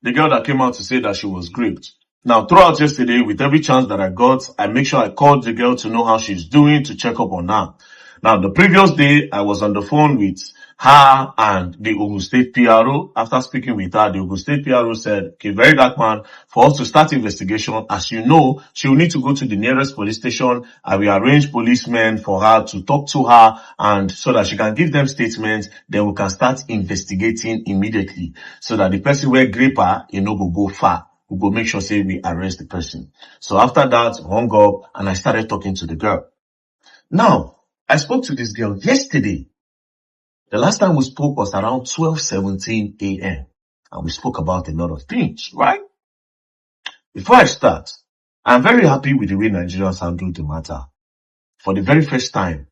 the girl that came out to say that she was raped. Now, throughout yesterday, with every chance that I got, I make sure I called the girl to know how she's doing, to check up on her. Now, the previous day, I was on the phone with her and the Ogun State PRO. After speaking with her, the Ogun State PRO said, okay, very dark man, for us to start investigation, as you know, she will need to go to the nearest police station. I will arrange policemen for her to talk to her, and so that she can give them statements, then we can start investigating immediately, so that the person will grape her, will go far. We go make sure, say, we arrest the person. So after that, hung up, and I started talking to the girl. Now, I spoke to this girl yesterday. The last time we spoke was around 12:17 a.m. and we spoke about a lot of things, right? Before I start, I'm very happy with the way Nigerians handled the matter. For the very first time,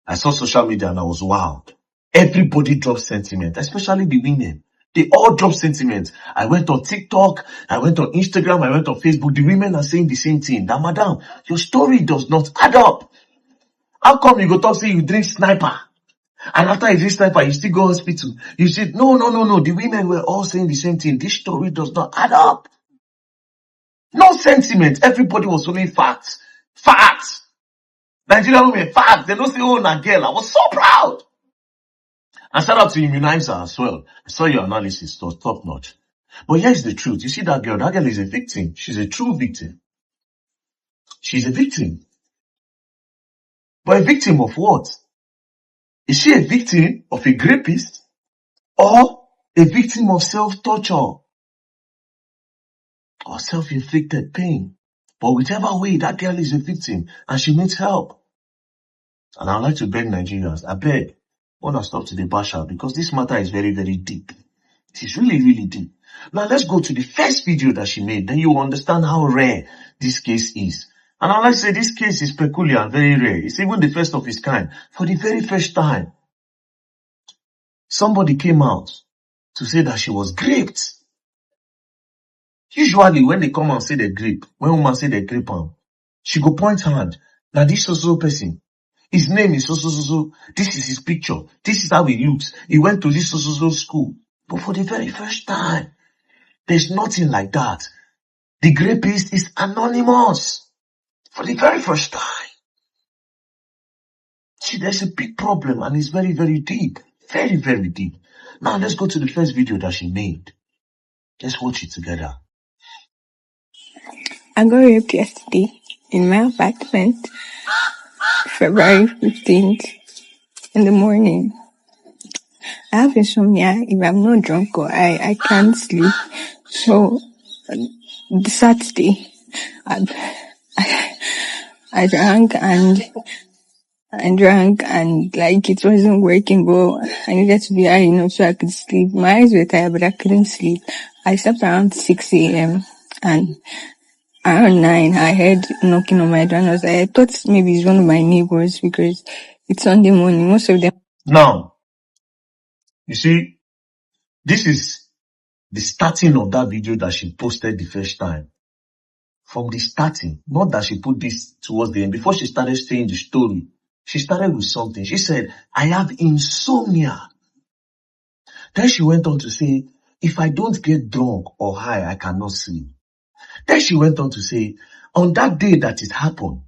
I saw social media and I was wowed. Everybody dropped sentiment, especially the women. They all dropped sentiment. I went on TikTok, I went on Instagram, I went on Facebook. The women are saying the same thing. That, madam, your story does not add up. How come you go talk, say you drink sniper? And after you drink sniper, you still go hospital. You said, no. The women were all saying the same thing. This story does not add up. No sentiment. Everybody was only facts. Facts. Nigerian women, facts. They don't say, oh, na girl. I was so proud. And shout out to Immunizer as well. I saw your analysis. It was top notch. But here's the truth. You see that girl is a victim. She's a true victim. She's a victim. But a victim of what? Is she a victim of a rapist or a victim of self-torture or self-inflicted pain? But whichever way, that girl is a victim and she needs help. And I'd like to beg Nigerians, I beg, I want to stop to the basher, because this matter is very, very deep. It is really, really deep. Now let's go to the first video that she made. Then you will understand how rare this case is. And I'd like to say this case is peculiar and very rare. It's even the first of its kind. For the very first time, somebody came out to say that she was raped. Usually, when they come and say they grape, when woman say they grape she go point hand. Now this so person, his name is so. This is his picture. This is how he looks. He went to this so school. But for the very first time, there's nothing like that. The rapist is anonymous. For the very first time. See, there's a big problem and it's very, very deep. Very, very deep. Now let's go to the first video that she made. Let's watch it together. I got raped yesterday in my apartment, February 15th in the morning. I have insomnia. If I'm not drunk or I can't sleep. So, the Saturday, I drank and like it wasn't working, but I needed to be high enough so I could sleep. My eyes were tired, but I couldn't sleep. I slept around 6 a.m. and around 9, I heard knocking on my door, and I thought maybe it's one of my neighbors because it's Sunday morning. Most of them. Now, you see, this is the starting of that video that she posted the first time. From the starting, not that she put this towards the end. Before she started saying the story, she started with something. She said, I have insomnia. Then she went on to say, if I don't get drunk or high, I cannot sleep. Then she went on to say, on that day that it happened,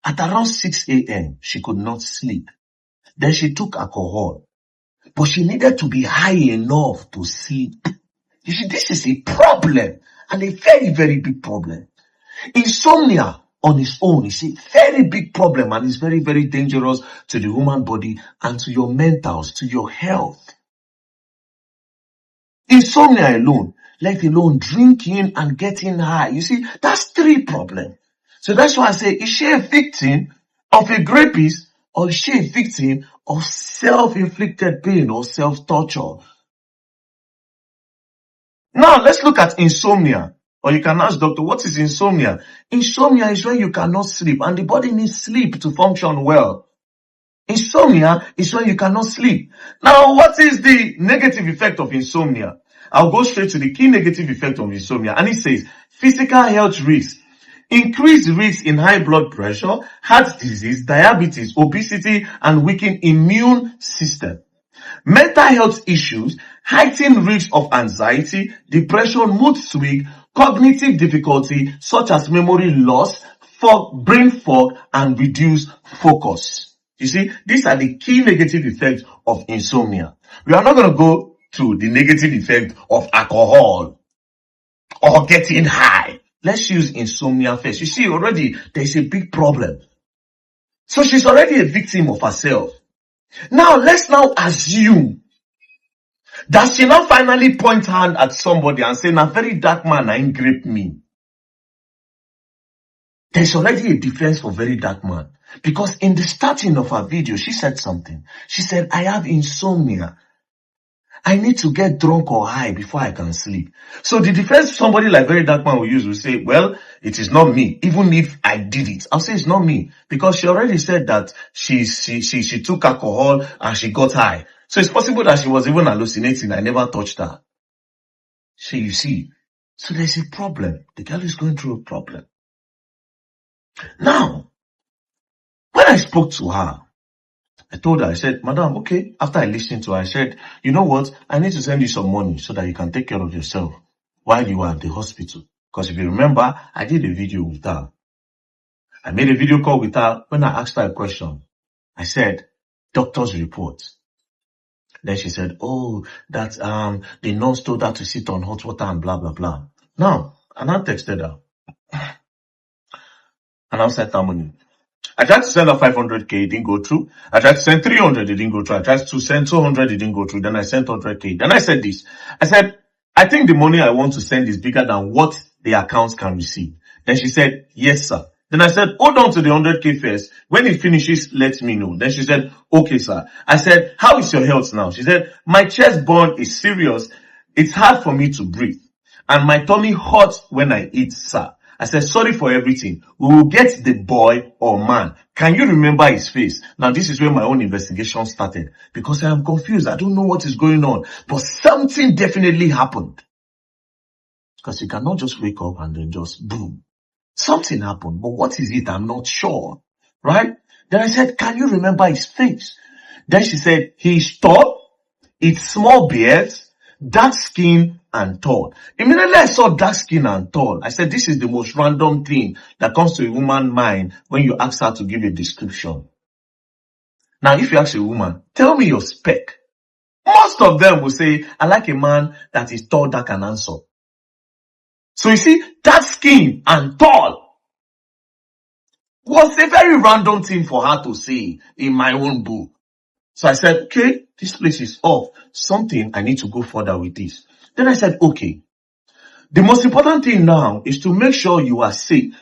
at around 6 a.m., she could not sleep. Then she took alcohol. But she needed to be high enough to sleep. You see, this is a problem, and a very, very big problem. Insomnia on its own is a very big problem, and it's very, very dangerous to the human body and to your mentals, to your health. Insomnia alone, let alone drinking and getting high. You see, that's 3 problems. So that's why I say, is she a victim of a rapist, or is she a victim of self-inflicted pain or self-torture? Now, let's look at insomnia. Or you can ask, doctor, what is insomnia? Insomnia is when you cannot sleep, and the body needs sleep to function well. Insomnia is when you cannot sleep. Now, what is the negative effect of insomnia? I'll go straight to the key negative effect of insomnia. And it says, physical health risks. Increased risk in high blood pressure, heart disease, diabetes, obesity, and weakened immune system. Mental health issues, heightened risk of anxiety, depression, mood swing, cognitive difficulty such as memory loss, brain fog, and reduced focus. You see, these are the key negative effects of insomnia. We are not going to go to the negative effect of alcohol or getting high. Let's use insomnia first. You see, already there's a big problem. So she's already a victim of herself. Now, let's now assume that she now finally point hand at somebody and say, "Na very dark man, I ain't grape me." There's already a defense for very dark man. Because in the starting of her video, she said something. She said, "I have insomnia. I need to get drunk or high before I can sleep." So the defense somebody like very dark man will use will say, "Well, it is not me. Even if I did it, I'll say it's not me." Because she already said that she took alcohol and she got high. So it's possible that she was even hallucinating. I never touched her. So you see, so there's a problem. The girl is going through a problem. Now, when I spoke to her, I told her, I said, "Madam, okay." After I listened to her, I said, "You know what? I need to send you some money so that you can take care of yourself while you are at the hospital." Because if you remember, I did a video with her. I made a video call with her when I asked her a question. I said, "Doctor's report." Then she said, "Oh, that the nurse told her to sit on hot water and blah, blah, blah." Now, and I texted her. And I sent her money. I tried to send her 500k, it didn't go through. I tried to send 300, it didn't go through. I tried to send 200, it didn't go through. Then I sent 100k. Then I said this. I said, "I think the money I want to send is bigger than what the accounts can receive." Then she said, "Yes, sir." Then I said, "Hold on to the 100k first. When it finishes, let me know." Then she said, "Okay, sir." I said, "How is your health now?" She said, "My chest burn is serious. It's hard for me to breathe. And my tummy hurts when I eat, sir." I said, "Sorry for everything. We will get the boy or man. Can you remember his face?" Now, this is where my own investigation started. Because I am confused. I don't know what is going on. But something definitely happened. Because you cannot just wake up and then just boom. Something happened. But what is it? I'm not sure. Right? Then I said, "Can you remember his face?" Then she said, "He's tall. It's small beard, dark skin, and tall." Immediately I saw dark skin and tall. I said, this is the most random thing that comes to a woman's mind when you ask her to give a description. Now, if you ask a woman, "Tell me your spec," most of them will say, "I like a man that is tall, dark, and handsome." So you see, dark skin and tall was a very random thing for her to say in my own book. So I said, okay, this place is off. Something, I need to go further with this. Then I said, okay, the most important thing now is to make sure you are safe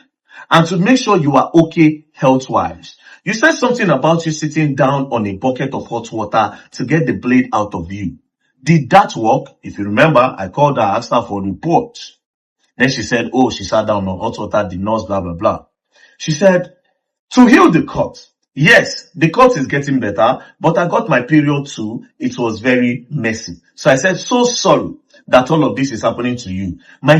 and to make sure you are okay health-wise. You said something about you sitting down on a bucket of hot water to get the blade out of you. Did that work? If you remember, I called her, asked her for a report. Then she said, oh, she sat down on hot water, the nurse, blah, blah, blah. She said, to heal the cut. Yes, the cut is getting better, but I got my period too. It was very messy. So I said, so sorry that all of this is happening to you. My